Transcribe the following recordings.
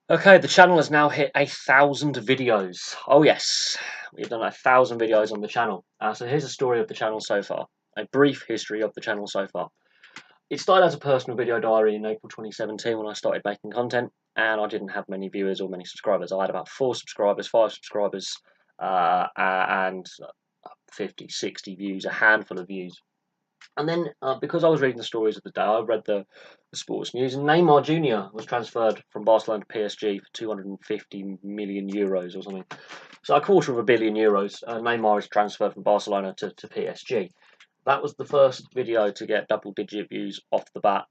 Okay, the channel has now hit 1,000 videos. Oh yes, we've done 1,000 videos on the channel. So here's a story of the channel so far. A brief history of the channel so far. It started as a personal video diary in April 2017 when I started making content, and I didn't have many viewers or many subscribers. I had about 4 subscribers, 5 subscribers, and 50, 60 views, a handful of views. And then, because I was reading the stories of the day, I read the sports news, and Neymar Jr. was transferred from Barcelona to PSG for 250 million euros or something. So a quarter of a billion euros. Neymar is transferred from Barcelona to PSG. That was the first video to get double-digit views off the bat.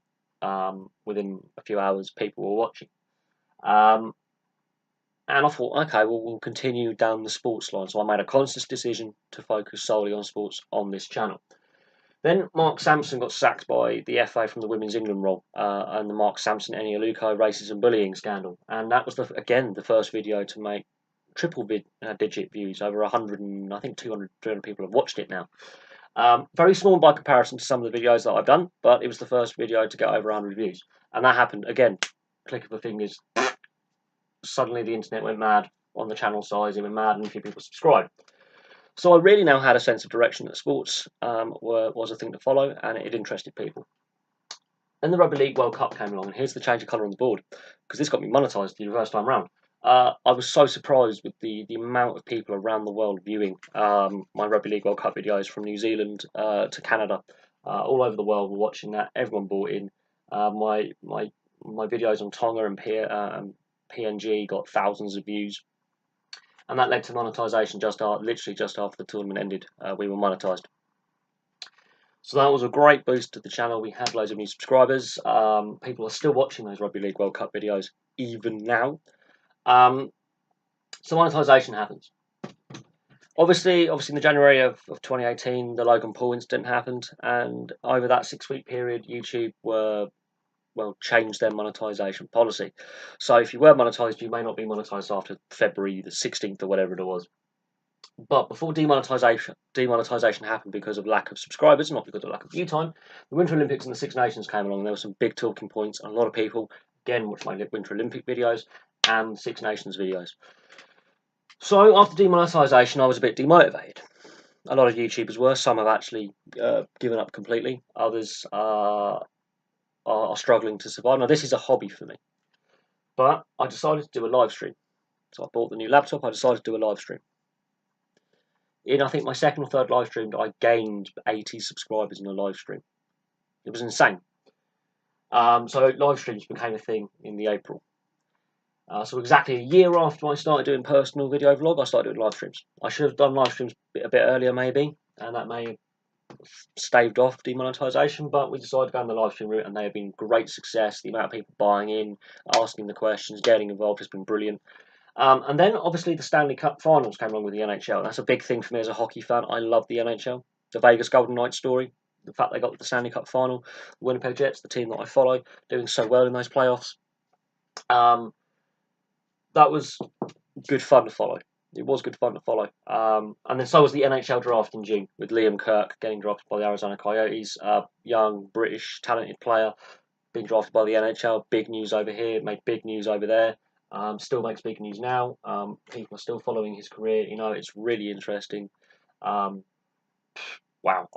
Within a few hours, people were watching. And I thought, okay, well, we'll continue down the sports line. So I made a conscious decision to focus solely on sports on this channel. Then Mark Sampson got sacked by the FA from the Women's England role, and the Mark Sampson Eni Aluko racism bullying scandal, and that was again the first video to make triple-digit views. Over 100 and I think 200, 300 people have watched it now. Very small by comparison to some of the videos that I've done, but it was the first video to get over 100 views, and that happened again. Click of the fingers. Suddenly the internet went mad on the channel size. It went mad, and a few people subscribed. So I really now had a sense of direction that sports was a thing to follow, and it interested people. Then the Rugby League World Cup came along, and here's the change of colour on the board, because this got me monetised the first time round. I was so surprised with the amount of people around the world viewing my Rugby League World Cup videos, from New Zealand to Canada. All over the world were watching that. Everyone bought in. My videos on Tonga and PNG got thousands of views. And that led to monetisation literally just after the tournament ended. We were monetised. So that was a great boost to the channel. We had loads of new subscribers. People are still watching those Rugby League World Cup videos even now. So monetisation happens. Obviously in the January of 2018, the Logan Paul incident happened, and over that 6-week period, YouTube changed their monetisation policy. So if you were monetised, you may not be monetised after February the 16th or whatever it was. But before demonetisation happened because of lack of subscribers, not because of lack of view time, the Winter Olympics and the Six Nations came along, and there were some big talking points, and a lot of people, again, watched my Winter Olympic videos and Six Nations videos. So after demonetisation, I was a bit demotivated. A lot of YouTubers were. Some have actually given up completely. Others are struggling to survive. Now, this is a hobby for me. But I decided to do a live stream. So I bought the new laptop, I decided to do a live stream. In, I think, my second or third live stream, I gained 80 subscribers in a live stream. It was insane. So live streams became a thing in the April. So exactly a year after I started doing personal video vlog, I started doing live streams. I should have done live streams a bit earlier maybe, and that may have staved off demonetisation, but we decided to go on the live stream route, and they have been great success. The amount of people buying in, asking the questions, getting involved has been brilliant. And then obviously the Stanley Cup finals came along with the NHL. That's a big thing for me as a hockey fan. I love the NHL. The Vegas Golden Knights story, the fact they got to the Stanley Cup final, the Winnipeg Jets, the team that I follow, doing so well in those playoffs. That was good fun to follow. It was good fun to follow. And then so was the NHL draft in June, with Liam Kirk getting drafted by the Arizona Coyotes, a young British talented player being drafted by the NHL. Big news over here, made big news over there. Still makes big news now. People are still following his career. You know, it's really interesting. Wow,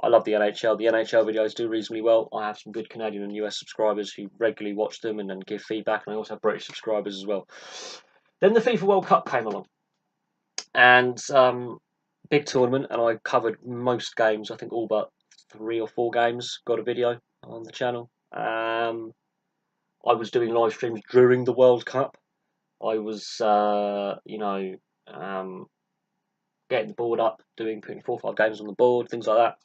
I love the NHL. The NHL videos do reasonably well. I have some good Canadian and US subscribers who regularly watch them and then give feedback, and I also have British subscribers as well. Then the FIFA World Cup came along, and big tournament, and I covered most games. I think all but 3 or 4 games got a video on the channel. I was doing live streams during the World Cup. I was, getting the board up, putting 4 or 5 games on the board, things like that.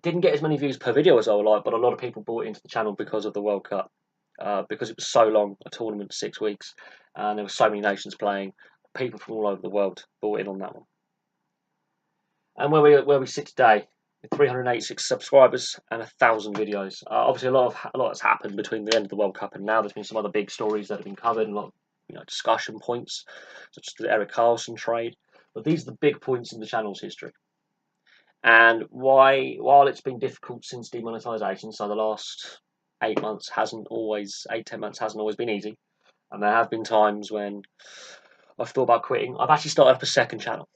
Didn't get as many views per video as I would like, but a lot of people bought into the channel because of the World Cup, because it was so long, a tournament, 6 weeks, and there were so many nations playing. People from all over the world bought in on that one. And where we sit today, with 386 subscribers and 1,000 videos. Obviously, a lot has happened between the end of the World Cup and now. There's been some other big stories that have been covered, and a lot of discussion points, such as the Eric Carlson trade. But these are the big points in the channel's history. And while it's been difficult since demonetisation, so the last 8 months 10 months hasn't always been easy. and there have been times when I've thought about quitting. I've actually started up a second channel.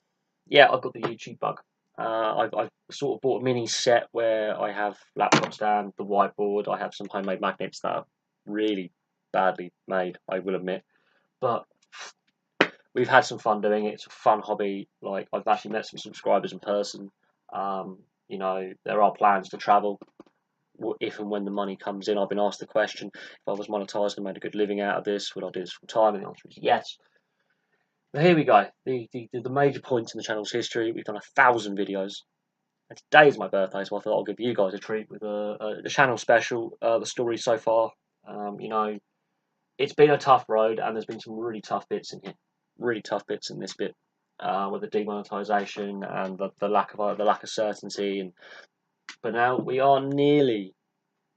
Yeah, I've got the YouTube bug. I've sort of bought a mini set where I have laptop stand, the whiteboard. I have some homemade magnets that are really badly made, I will admit, but we've had some fun doing it. It's a fun hobby. Like, I've actually met some subscribers in person. You know, there are plans to travel if and when the money comes in. I've been asked the question, if I was monetized and made a good living out of this, would I do this full time? And the answer is yes. But here we go. The major point in the channel's history. We've done 1,000 videos. And today is my birthday, so I thought I'll give you guys a treat with a channel special. The story so far, you know, it's been a tough road, and there's been some really tough bits in here. Really tough bits in this bit, with the demonetization and the lack of certainty. But now we are nearly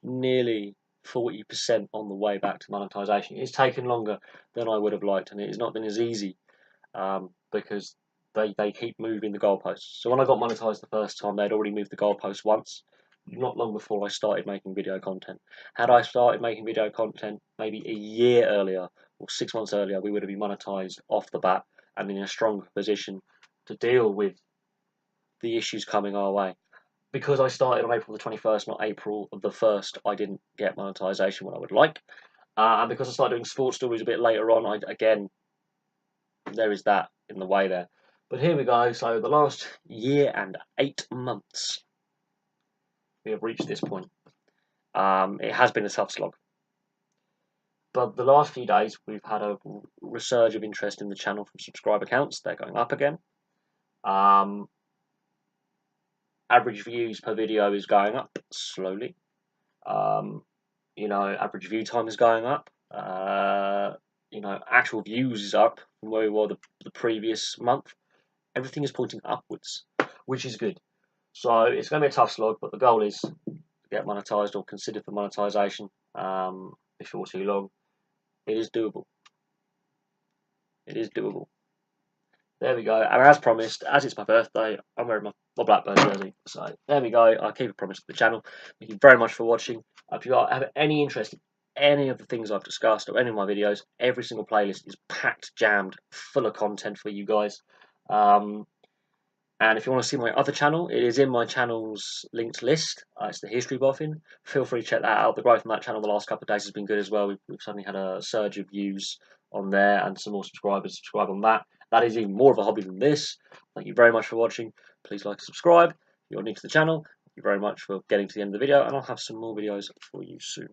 40% on the way back to monetization. It's taken longer than I would have liked, and it has not been as easy, because they keep moving the goalposts. So when I got monetized the first time, they'd already moved the goalposts once, not long before I started making video content. Had I started making video content maybe a year earlier or 6 months earlier, we would have been monetized off the bat and in a stronger position to deal with the issues coming our way. Because I started on April the 21st, not April the 1st, I didn't get monetization when I would like. And because I started doing sports stories a bit later on, again, there is that in the way there. But here we go. So the last year and 8 months, we have reached this point. It has been a tough slog. But the last few days, we've had a resurge of interest in the channel from subscriber counts. They're going up again. Average views per video is going up slowly. You know, average view time is going up. You know, actual views is up from where we were the previous month. Everything is pointing upwards, which is good. So it's going to be a tough slog, but the goal is to get monetized or considered for monetization before too long. It is doable. It is doable. There we go. And as promised, as it's my birthday, I'm wearing my Blackburn jersey. So there we go. I keep a promise to the channel. Thank you very much for watching. If you have any interest in any of the things I've discussed or any of my videos, every single playlist is packed, jammed, full of content for you guys. And if you want to see my other channel, it is in my channel's linked list. It's the History Boffin. Feel free to check that out. The growth on that channel the last couple of days has been good as well. We've suddenly had a surge of views on there and some more subscribers subscribe on that. That is even more of a hobby than this. Thank you very much for watching. Please like and subscribe. If you're new to the channel, thank you very much for getting to the end of the video, and I'll have some more videos for you soon.